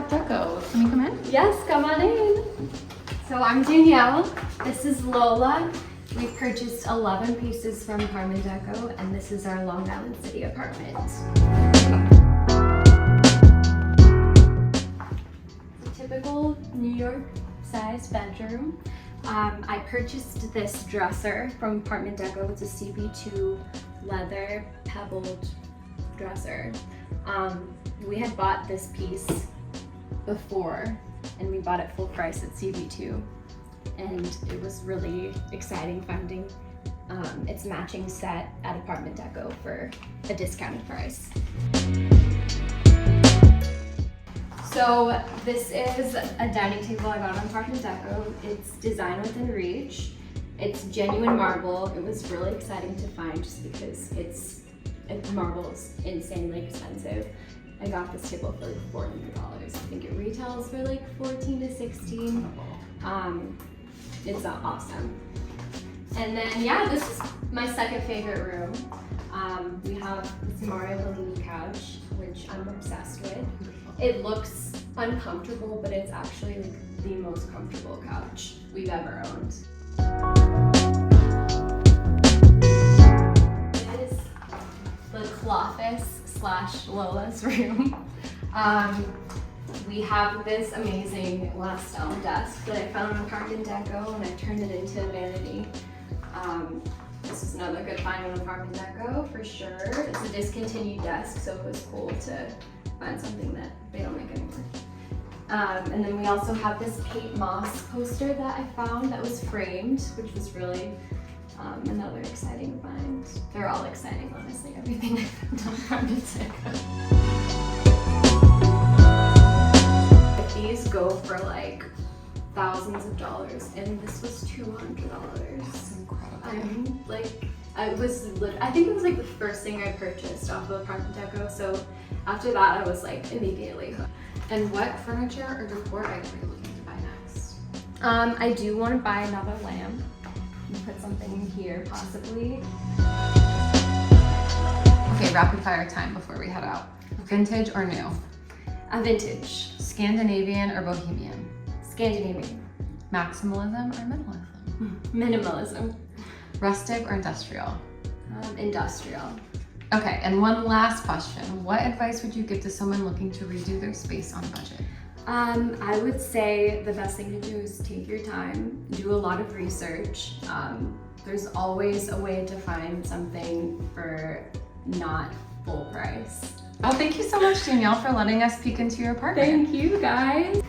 AptDeco. Can we come in? Yes, come on in. So I'm Danielle. This is Lola. We purchased 11 pieces from AptDeco, and this is our Long Island City apartment. It's a typical New York sized bedroom. I purchased this dresser from AptDeco. It's a CB2 leather pebbled dresser. We had bought this piece before and we bought it full price at CB2, and it was really exciting finding its matching set at AptDeco for a discounted price. So this is a dining table I got on AptDeco. It's design within reach. It's genuine marble. It was really exciting to find just because marble is insanely expensive. I got this table for like $400. I think it retails for like $14 to $16. It's awesome. And then yeah, this is my second favorite room. We have this Mario Bellini couch, which I'm obsessed with. It looks uncomfortable, but it's actually like the most comfortable couch we've ever owned. It is the Cloffice/Lola's room. We have this amazing glass stone desk that I found on AptDeco, and I turned it into a vanity. This is another good find on AptDeco for sure. It's a discontinued desk, so it was cool to find something that they don't make anymore. And then we also have this Kate Moss poster that I found that was framed, which was really another exciting find. They're all exciting, honestly, everything I found on AptDeco. These go for like thousands of dollars, and this was $200. That's incredible. I think it was like the first thing I purchased off of AptDeco, so after that I was like immediately hooked. And what furniture or decor items are you looking to buy next? I do want to buy another lamp and put something in here possibly. Okay, rapid fire time before we head out. Vintage or new? A vintage. Scandinavian or bohemian? Scandinavian. Maximalism or minimalism? Minimalism. Rustic or industrial? Industrial. Okay, and one last question. What advice would you give to someone looking to redo their space on a budget? I would say the best thing to do is take your time, do a lot of research. There's always a way to find something for not full price. Well, thank you so much, Danielle, for letting us peek into your apartment. Thank you, guys.